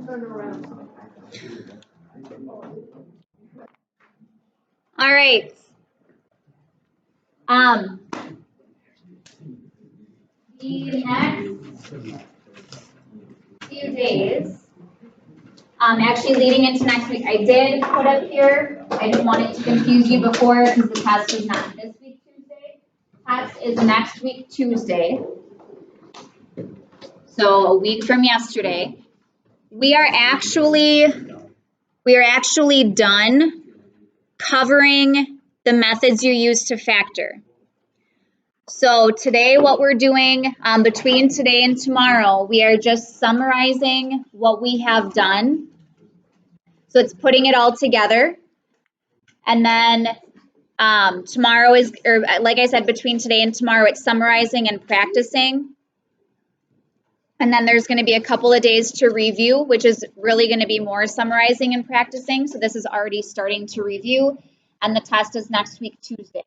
All right. The next few days, actually leading into next week, I did put up here, I didn't want it to confuse you before because the test is not this week Tuesday. Test is next week Tuesday. So a week from yesterday. We are actually done covering the methods you use to factor. So today what we're doing between today and tomorrow, we are just summarizing what we have done. So it's putting it all together. And then tomorrow is, or like I said, between today and tomorrow, it's summarizing and practicing. And then there's going to be a couple of days to review, which is really going to be more summarizing and practicing. So this is already starting to review. And the test is next week, Tuesday.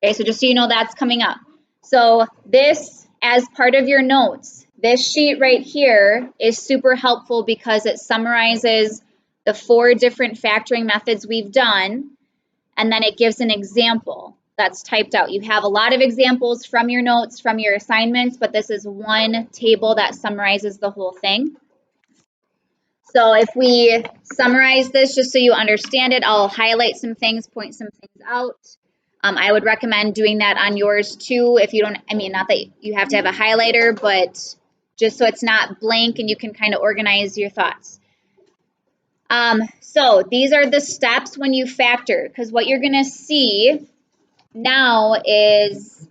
Okay, so just so you know, that's coming up. So this, as part of your notes, this sheet right here is super helpful because it summarizes the 4 different factoring methods we've done, and then it gives an example that's typed out. You have a lot of examples from your notes, from your assignments, but this is one table that summarizes the whole thing. So if we summarize this, just so you understand it, I'll highlight some things, point some things out. I would recommend doing that on yours too. If you don't, I mean, not that you have to have a highlighter, but just so it's not blank and you can kind of organize your thoughts. So these are the steps when you factor, because what you're going to see now is,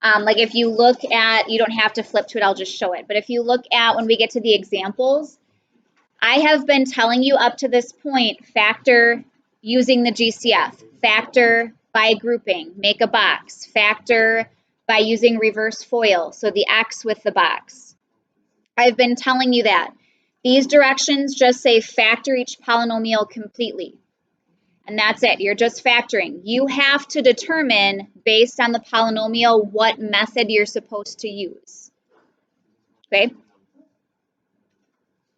like if you look at, you don't have to flip to it, I'll just show it. But if you look at when we get to the examples, I have been telling you up to this point, factor using the GCF, factor by grouping, make a box, factor by using reverse FOIL, so the X with the box. I've been telling you that. These directions just say factor each polynomial completely. And that's it, you're just factoring. You have to determine, based on the polynomial, what method you're supposed to use. Okay?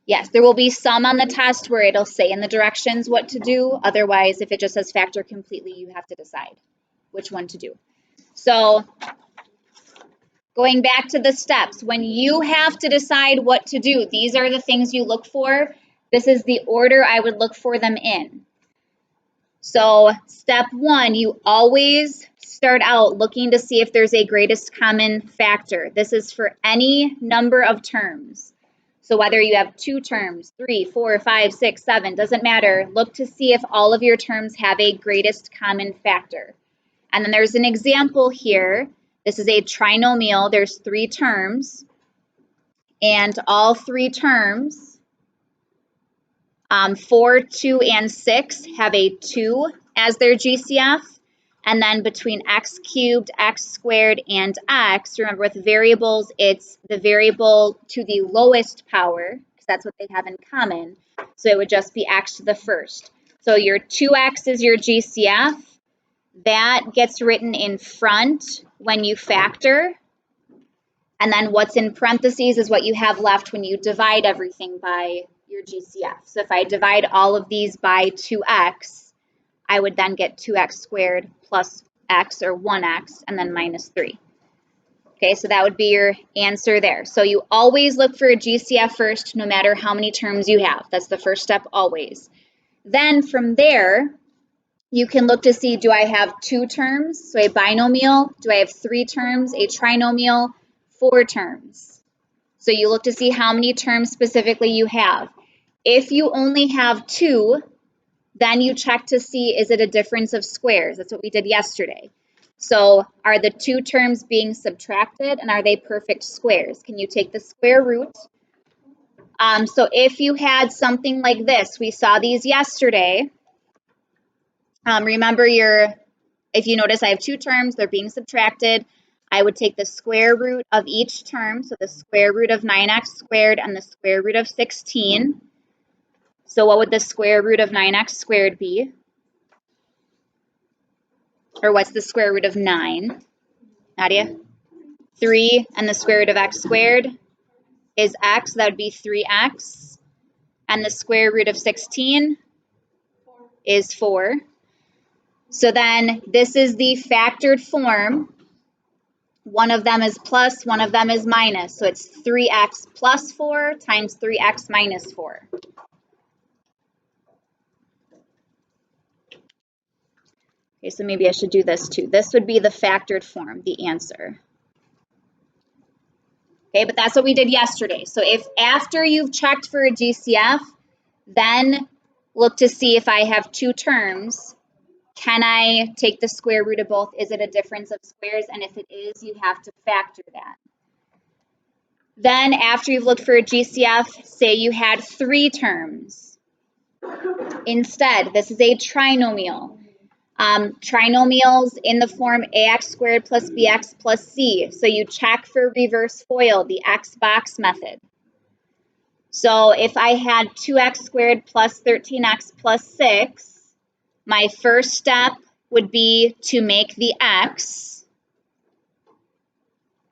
Yes, there will be some on the test where it'll say in the directions what to do. Otherwise, if it just says factor completely, you have to decide which one to do. So going back to the steps, when you have to decide what to do, these are the things you look for. This is the order I would look for them in. So step 1, you always start out looking to see if there's a greatest common factor. This is for any number of terms. So whether you have 2 terms, 3, 4, 5, 6, 7, doesn't matter. Look to see if all of your terms have a greatest common factor. And then there's an example here. This is a trinomial. There's 3 terms. And all 3 terms, 4, 2, and 6, have a 2 as their GCF. And then between x cubed, x squared, and x, remember with variables, it's the variable to the lowest power, because that's what they have in common. So it would just be x to the first. So your 2x is your GCF. That gets written in front when you factor. And then what's in parentheses is what you have left when you divide everything by your GCF. So if I divide all of these by 2x, I would then get 2x squared plus x, or 1x, and then minus 3. Okay, so that would be your answer there. So you always look for a GCF first, no matter how many terms you have. That's the first step always. Then from there, you can look to see, do I have 2 terms, so a binomial? Do I have 3 terms, a trinomial? 4 terms. So you look to see how many terms specifically you have. If you only have 2, then you check to see, is it a difference of squares? That's what we did yesterday. So are the 2 terms being subtracted, and are they perfect squares? Can you take the square root? So if you had something like this, we saw these yesterday. Remember if you notice I have 2 terms, they're being subtracted. I would take the square root of each term, so the square root of 9x squared and the square root of 16. So what would the square root of 9x squared be? Or what's the square root of 9? Nadia? 3, and the square root of x squared is x, so that would be 3x. and the square root of 16 is 4. So then this is the factored form. One of them is plus, one of them is minus. So it's 3x plus 4 times 3x minus 4. Okay, so maybe I should do this too. This would be the factored form, the answer. Okay, but that's what we did yesterday. So if after you've checked for a GCF, then look to see if I have two terms. Can I take the square root of both? Is it a difference of squares? And if it is, you have to factor that. Then after you've looked for a GCF, say you had 3 terms. Instead, this is a trinomial. Trinomials in the form ax squared plus bx plus c. So you check for reverse FOIL, the x box method. So if I had 2x squared plus 13x plus 6, my first step would be to make the x.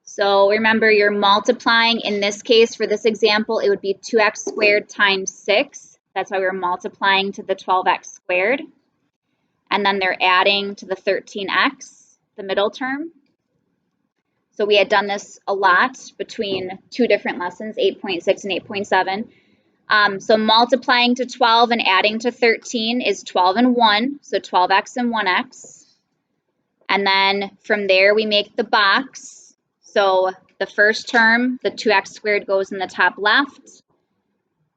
So remember, you're multiplying. In this case, for this example, it would be 2x squared times 6. That's why we're multiplying to the 12x squared. And then they're adding to the 13x, the middle term. So we had done this a lot between 2 different lessons, 8.6 and 8.7. So multiplying to 12 and adding to 13 is 12 and 1, so 12x and 1x. And then from there we make the box. So the first term, the 2x squared, goes in the top left.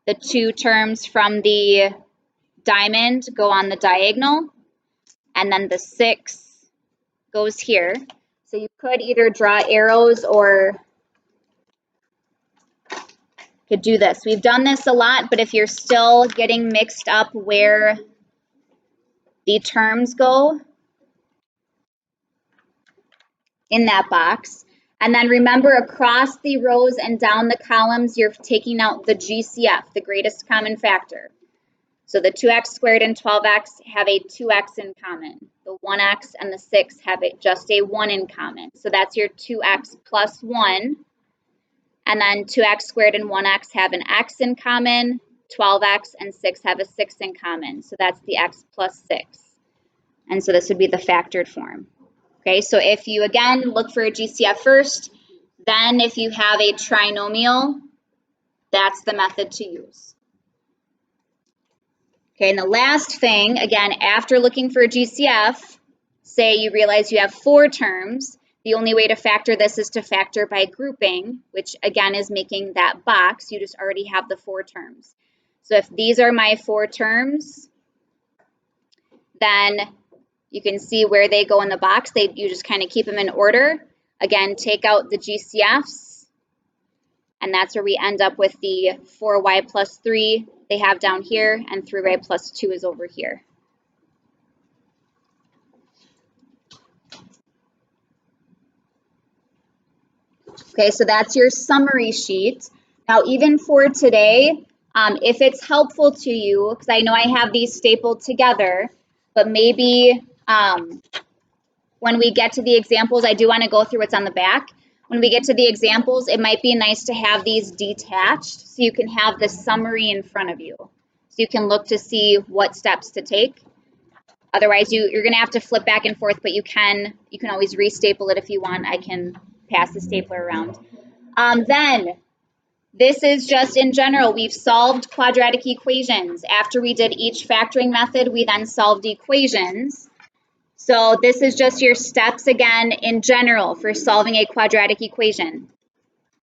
The 2 terms from the diamond go on the diagonal. And then the 6 goes here. So you could either draw arrows or could do this. We've done this a lot, but if you're still getting mixed up where the terms go, in that box. And then remember, across the rows and down the columns, you're taking out the GCF, the greatest common factor. So the 2x squared and 12x have a 2x in common. The 1x and the 6 have just a 1 in common. So that's your 2x plus 1. And then 2x squared and 1x have an x in common. 12x and 6 have a 6 in common. So that's the x plus 6. And so this would be the factored form. Okay, so if you, again, look for a GCF first, then if you have a trinomial, that's the method to use. Okay, and the last thing, again, after looking for a GCF, say you realize you have 4 terms, the only way to factor this is to factor by grouping, which again is making that box. You just already have the 4 terms. So if these are my 4 terms, then you can see where they go in the box. You just kind of keep them in order. Again, take out the GCFs, and that's where we end up with the 4y plus 3 they have down here, and 3y plus 2 is over here. Okay, so that's your summary sheet. Now, even for today, if it's helpful to you, because I know I have these stapled together, but maybe when we get to the examples, I do want to go through what's on the back. When we get to the examples, it might be nice to have these detached so you can have the summary in front of you. So you can look to see what steps to take. Otherwise, you're going to have to flip back and forth, but you can always restaple it if you want. I can pass the stapler around. Then, this is just in general. We've solved quadratic equations. After we did each factoring method, we then solved equations. So this is just your steps again in general for solving a quadratic equation.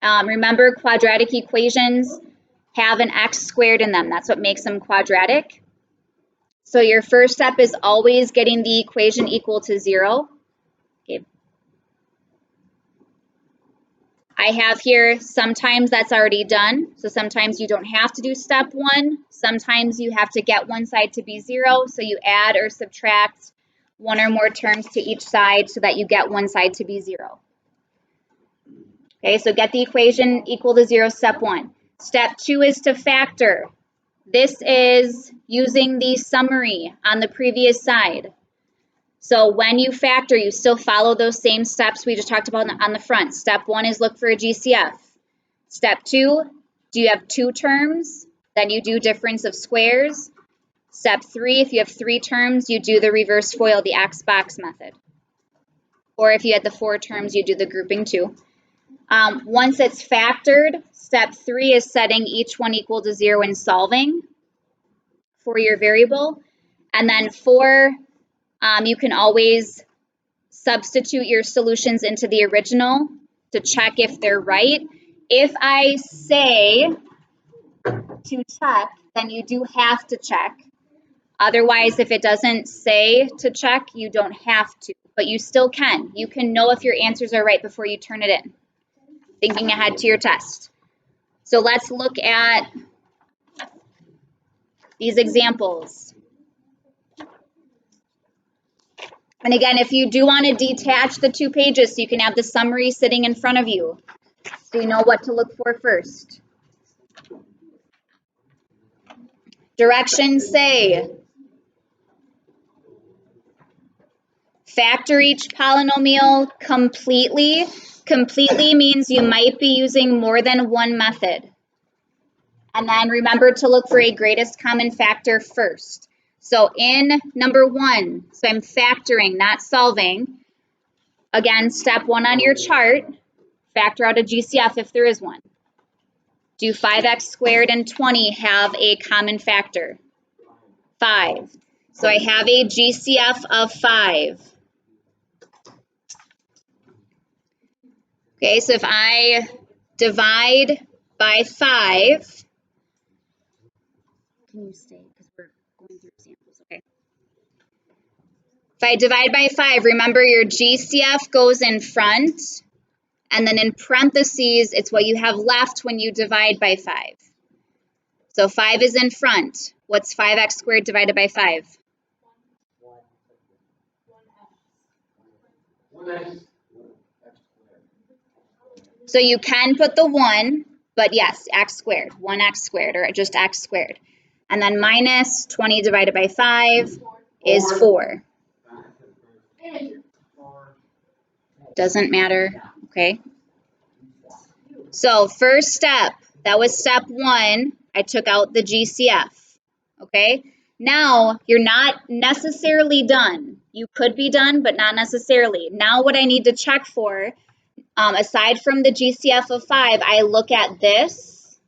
Remember, quadratic equations have an x squared in them. That's what makes them quadratic. So your first step is always getting the equation equal to 0. Okay. I have here, sometimes that's already done. So sometimes you don't have to do step 1. Sometimes you have to get one side to be 0. So you add or subtract 1 or more terms to each side so that you get one side to be 0. Okay, so get the equation equal to 0, step 1. Step 2 is to factor. This is using the summary on the previous side. So when you factor, you still follow those same steps we just talked about on the front. Step 1 is look for a GCF. Step 2, do you have 2 terms? then you do difference of squares. Step 3, if you have 3 terms, you do the reverse FOIL, the X box method. Or if you had the 4 terms, you do the grouping 2. Once it's factored, step 3 is setting each one equal to 0 and solving for your variable. And then 4, you can always substitute your solutions into the original to check if they're right. If I say to check, then you do have to check. Otherwise, if it doesn't say to check, you don't have to, but you still can. You can know if your answers are right before you turn it in, thinking ahead to your test. So let's look at these examples. And again, if you do want to detach the 2 pages so you can have the summary sitting in front of you, so you know what to look for first. Directions say, factor each polynomial completely. Completely means you might be using more than one method. And then remember to look for a greatest common factor first. So in number 1, so I'm factoring, not solving. Again, step 1 on your chart, factor out a GCF if there is one. Do 5x squared and 20 have a common factor? 5. So I have a GCF of 5. Okay, so if I divide by 5, can you stay because we're going through examples, okay. If I divide by 5, remember your GCF goes in front, and then in parentheses, it's what you have left when you divide by 5. So 5 is in front. What's 5x squared divided by 5? 1x. So you can put the 1, but yes, x squared, 1x squared, or just x squared. And then minus 20 divided by 5 is 4. Doesn't matter, okay? So first step, that was step 1. I took out the GCF, okay? Now, you're not necessarily done. You could be done, but not necessarily. Now what I need to check for, aside from the GCF of 5, I look at this.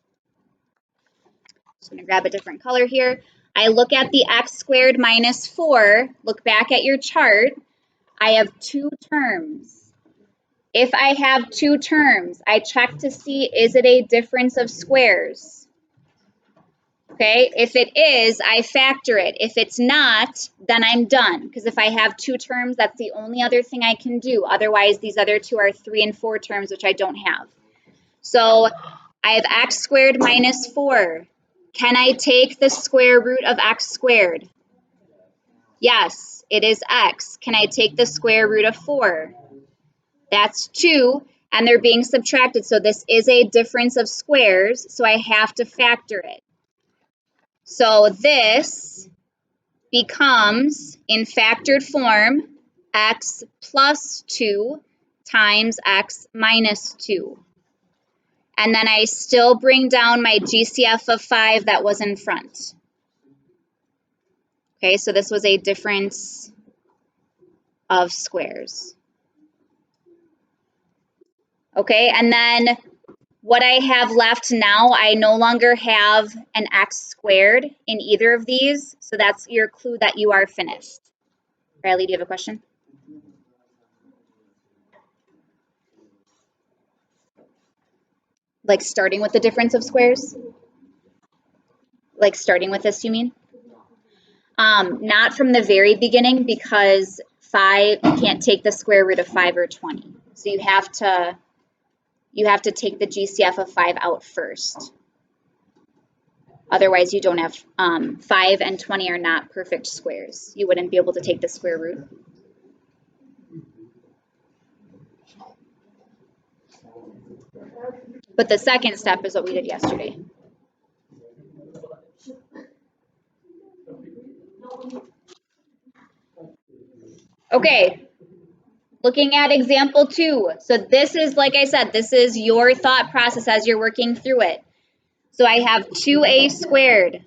Just gonna grab a different color here. I look at the x squared minus 4. Look back at your chart. I have 2 terms. If I have 2 terms, I check to see, is it a difference of squares? Okay, if it is, I factor it. If it's not, then I'm done. Because if I have 2 terms, that's the only other thing I can do. Otherwise, these other 2 are 3 and 4 terms, which I don't have. So I have x squared minus 4. Can I take the square root of x squared? Yes, it is x. Can I take the square root of 4? That's 2, and they're being subtracted. So this is a difference of squares, so I have to factor it. So this becomes, in factored form, x plus 2 times x minus 2. And then I still bring down my GCF of 5 that was in front. Okay, so this was a difference of squares. Okay, and then what I have left now, I no longer have an x squared in either of these, so that's your clue that you are finished. Riley, do you have a question? Like starting with the difference of squares? Like starting with this, you mean? Not from the very beginning, because 5, you can't take the square root of 5 or 20. So you have to take the GCF of 5 out first. Otherwise, you don't have 5 and 20 are not perfect squares. You wouldn't be able to take the square root. But the second step is what we did yesterday. Okay, looking at example 2. So this is, like I said, this is your thought process as you're working through it. So I have 2a squared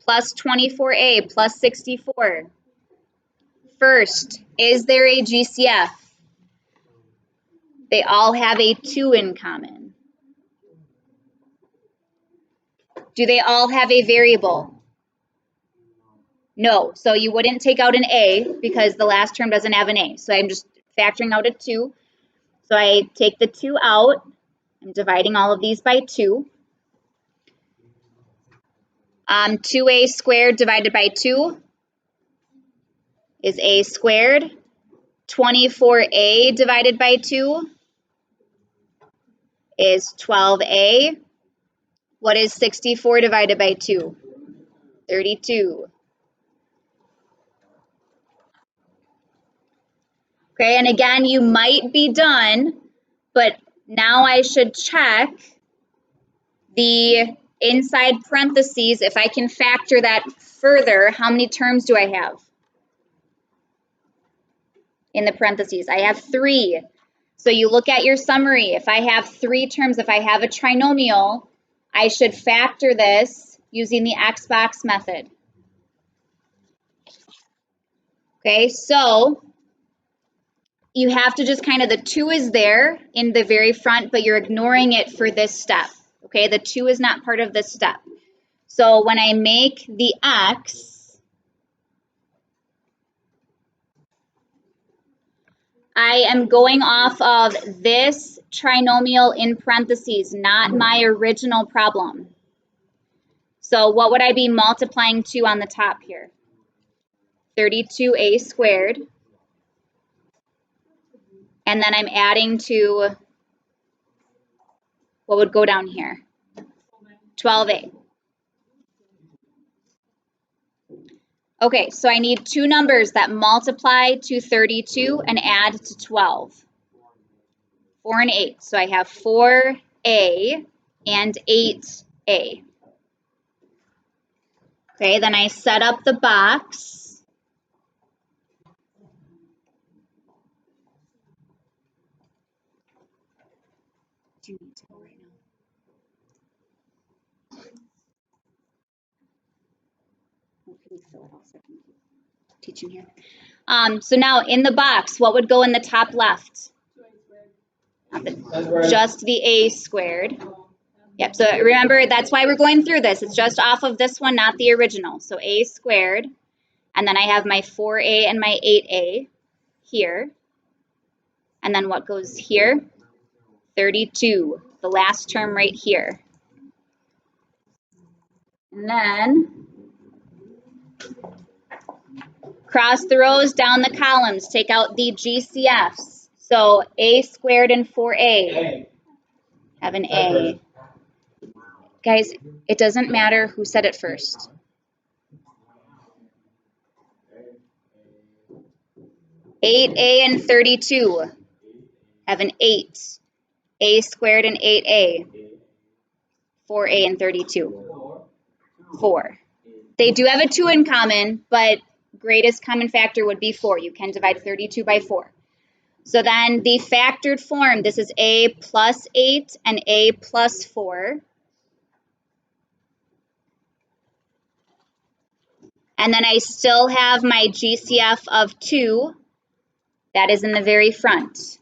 plus 24a plus 64. First, is there a GCF? They all have a 2 in common. Do they all have a variable? No, so you wouldn't take out an a because the last term doesn't have an a. So I'm just factoring out a 2. So I take the 2 out. I'm dividing all of these by 2. 2a squared divided by 2 is a squared. 24a divided by 2 is 12a. What is 64 divided by 2? 32. Okay, and again, you might be done, but now I should check the inside parentheses. If I can factor that further, how many terms do I have in the parentheses? I have 3. So you look at your summary. If I have 3 terms, if I have a trinomial, I should factor this using the Xbox method. Okay, so you have to just kind of, the 2 is there in the very front, but you're ignoring it for this step. Okay, the 2 is not part of this step. So when I make the X, I am going off of this trinomial in parentheses, not my original problem. So what would I be multiplying to on the top here? 32a squared. And then I'm adding to, what would go down here? 12a. Okay, so I need 2 numbers that multiply to 32 and add to 12. 4 and 8. So I have 4a and 8a. Okay, then I set up the box. Do you need to go right now? Can you fill it all so I can keep teaching here? So now in the box, what would go in the top left? Just the a squared. Yep, so remember, that's why we're going through this. It's just off of this one, not the original. So a squared, and then I have my 4a and my 8a here. And then what goes here? 32, the last term right here. And then cross the rows, down the columns, take out the GCFs. So a squared and 4a have an a. Guys, it doesn't matter who said it first. Eight a and 32 have an 8. A squared and 8a. 4a and 32. 4. They do have a 2 in common, but greatest common factor would be 4. You can divide 32 by 4. So then the factored form, this is a plus 8 and a plus 4. And then I still have my GCF of 2. That is in the very front.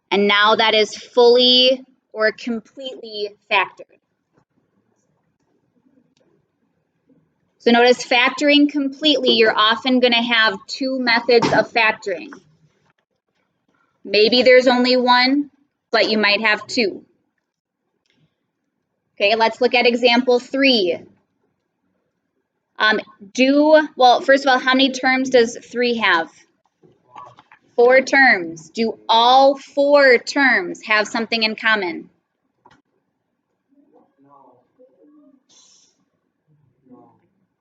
And now that is fully or completely factored. So notice factoring completely, you're often going to have 2 methods of factoring. Maybe there's only 1, but you might have 2. Okay, let's look at example 3. Well, first of all, how many terms does 3 have? 4 terms. Do all 4 terms have something in common?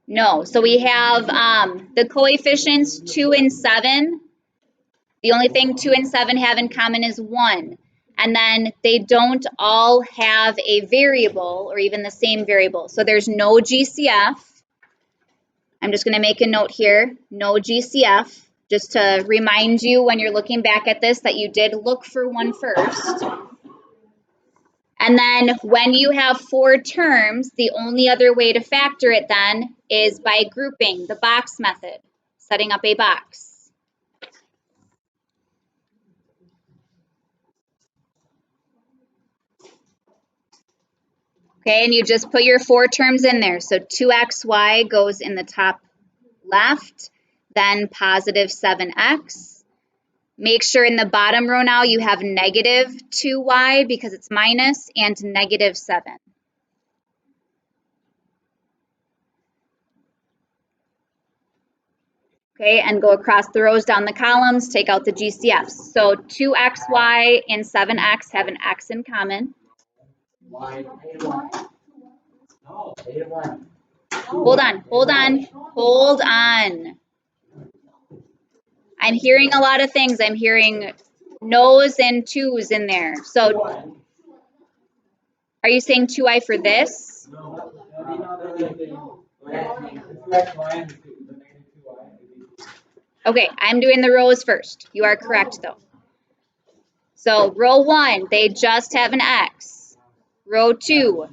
No. So we have the coefficients 2 and 7. The only thing 2 and 7 have in common is 1. And then they don't all have a variable or even the same variable. So there's no GCF. I'm just going to make a note here, no GCF, just to remind you when you're looking back at this that you did look for one first. And then when you have 4 terms, the only other way to factor it then is by grouping, the box method, setting up a box. Okay, and you just put your 4 terms in there. So 2xy goes in the top left, then positive 7x. Make sure in the bottom row now you have negative 2y because it's minus and negative 7. Okay, and go across the rows down the columns, take out the GCFs. So 2xy and 7x have an x in common. Hold on. I'm hearing a lot of things. I'm hearing no's and 2's in there. So are you saying 2i for this? Okay, I'm doing the rows first. You are correct though. So row 1, they just have an x. Row 2,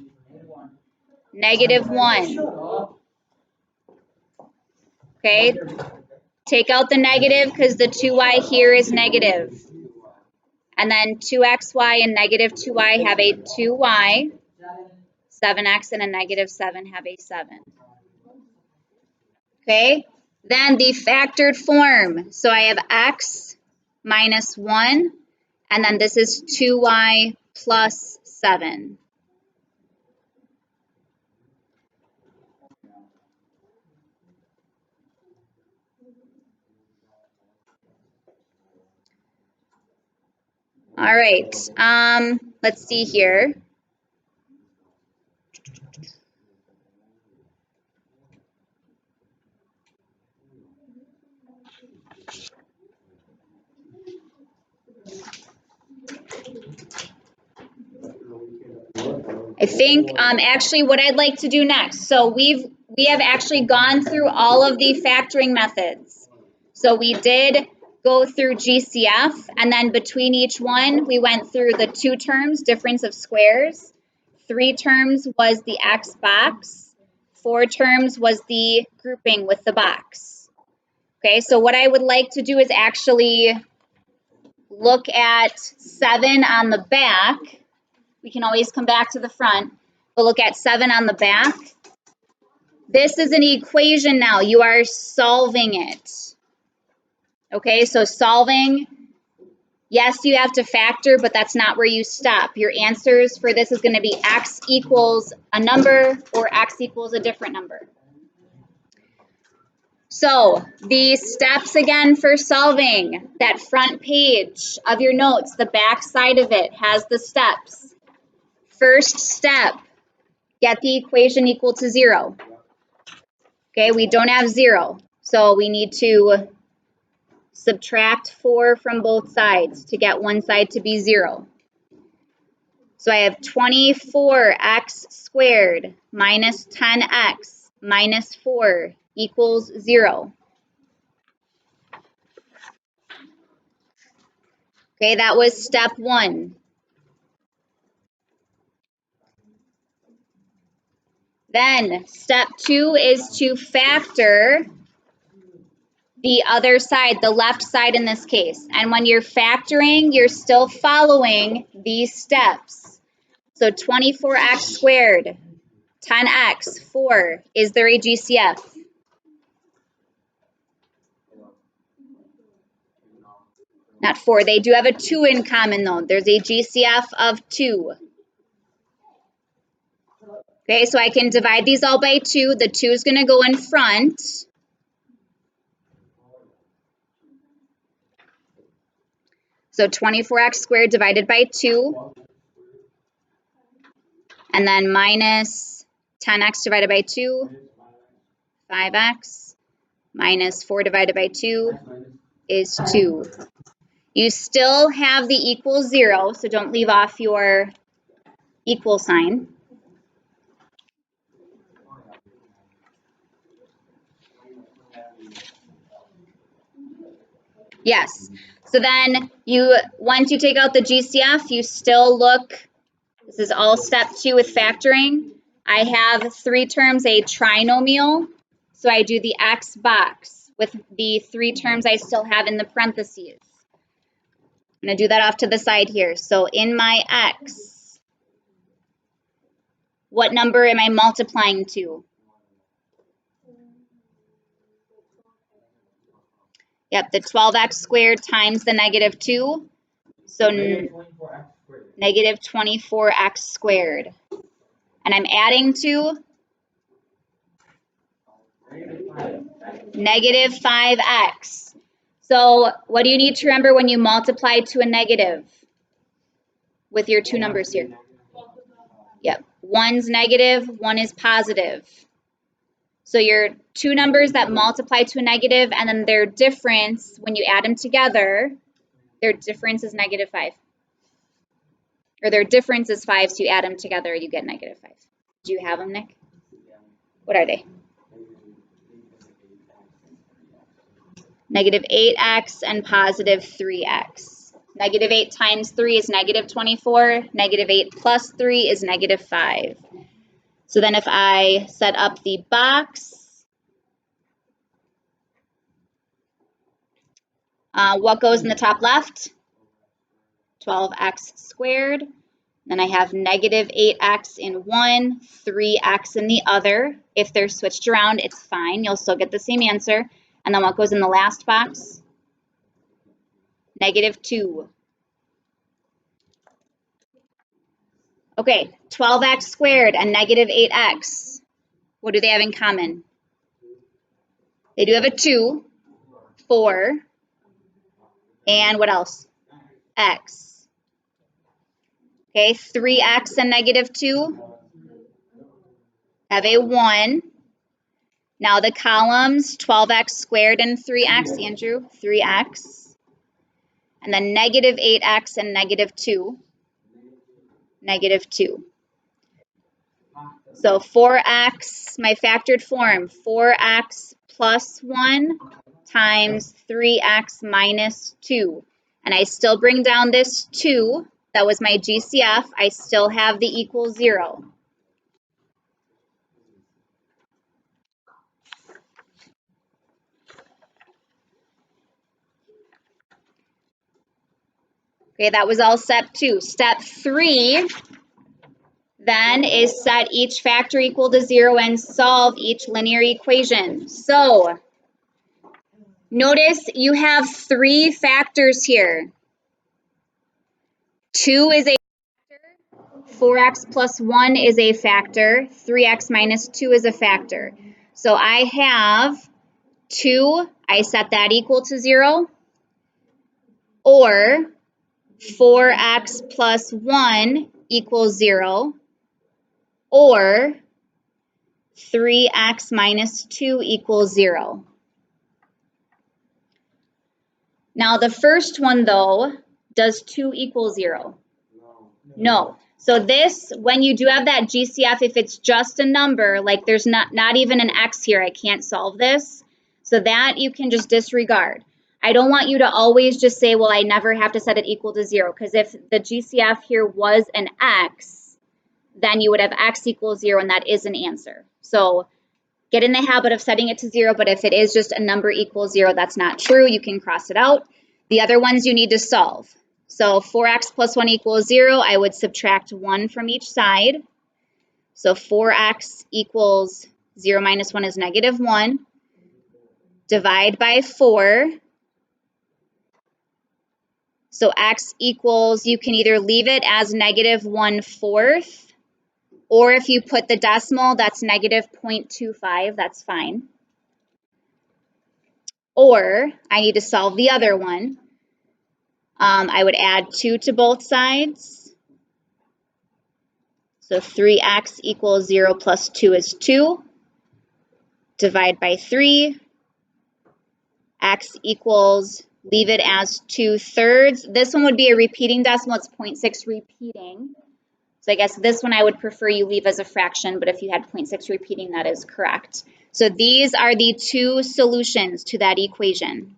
negative 1. Okay, take out the negative because the 2y here is negative. And then 2xy and negative 2y have a 2y. 7x and a negative 7 have a 7. Okay, then the factored form. So I have x minus 1, and then this is 2y plus 7. All right, let's see here. I think actually what I'd like to do next, so we have actually gone through all of the factoring methods. So we did go through GCF, and then between each one, we went through the 2 terms, difference of squares. 3 terms was the X box. 4 terms was the grouping with the box. Okay, so what I would like to do is actually look at 7 on the back. We can always come back to the front, but look at 7 on the back. This is an equation now. You are solving it. Okay, so solving, yes, you have to factor, but that's not where you stop. Your answers for this is going to be x equals a number or x equals a different number. So the steps again for solving, that front page of your notes, the back side of it has the steps. First step, get the equation equal to 0. Okay, we don't have 0, so we need to subtract 4 from both sides to get one side to be 0. So I have 24x squared minus 10x minus 4 equals 0. Okay, that was step 1. Then step 2 is to factor the other side, the left side in this case. And when you're factoring, you're still following these steps. So 24x squared, 10x, 4. Is there a GCF? Not 4. They do have a 2 in common though. There's a GCF of 2. Okay, so I can divide these all by 2. The 2 is going to go in front. So 24x squared divided by 2. And then minus 10x divided by 2, 5x, minus 4 divided by 2 is 2. You still have the equal 0, so don't leave off your equal sign. Yes, so then once you take out the GCF, you still look This is all step 2 with factoring. I have 3 terms, a trinomial, so I do the x box with the 3 terms I still have in the parentheses. I'm going to do that off to the side here. So in my x, what number am I multiplying to? Yep, the 12x squared times the negative 2. So negative 24x squared. And I'm adding to negative 5x. So what do you need to remember when you multiply to a negative with your 2 numbers here? Yep, one's negative, one is positive. So your 2 numbers that multiply to a negative, and then their difference, when you add them together, their difference is negative 5. Or their difference is 5, so you add them together, you get negative 5. Do you have them, Nick? What are they? Negative 8x and positive 3x. Negative 8 times 3 is negative 24. Negative 8 plus 3 is negative 5. So then if I set up the box, what goes in the top left? 12x squared. Then I have negative 8x in one, 3x in the other. If they're switched around, it's fine. You'll still get the same answer. And then what goes in the last box? Negative 2. Okay, 12x squared and negative 8x. What do they have in common? They do have a 2, 4, and what else? X. Okay, 3x and negative 2 have a 1. Now the columns, 12x squared and 3x, Andrew, 3x. And then negative 8x and negative 2, negative 2. So 4x, my factored form, 4x plus 1 times 3x minus 2. And I still bring down this 2, that was my GCF, I still have the equal 0. Okay, that was all step 2. Step 3 then is set each factor equal to 0 and solve each linear equation. So notice you have 3 factors here. 2 is a factor, 4x plus 1 is a factor, 3x minus 2 is a factor. So I have 2, I set that equal to 0, or 4x plus 1 equals 0, or 3x minus 2 equals 0. Now the first one though, does 2 equal 0? No. So this, when you do have that GCF, if it's just a number, like there's not even an x here, I can't solve this. So that you can just disregard. I don't want you to always just say, well, I never have to set it equal to 0, because if the GCF here was an x, then you would have x equals 0, and that is an answer. So get in the habit of setting it to 0, but if it is just a number equals 0, that's not true. You can cross it out. The other ones you need to solve. So 4x plus 1 equals 0, I would subtract 1 from each side. So 4x equals 0 minus 1 is negative 1. Divide by 4. So x equals, you can either leave it as negative 1/4, or if you put the decimal, that's negative 0.25, that's fine. Or I need to solve the other one. I would add 2 to both sides. So 3x equals 0 plus 2 is 2. Divide by 3. X equals, leave it as 2/3. This one would be a repeating decimal. It's 0.6 repeating. So I guess this one I would prefer you leave as a fraction, but if you had 0.6 repeating, that is correct. So these are the 2 solutions to that equation.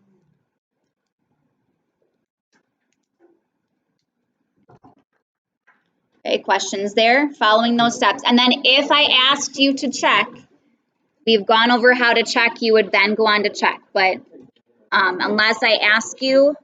Okay, questions there, following those steps. And then if I asked you to check, we've gone over how to check, you would then go on to check. But unless I ask you,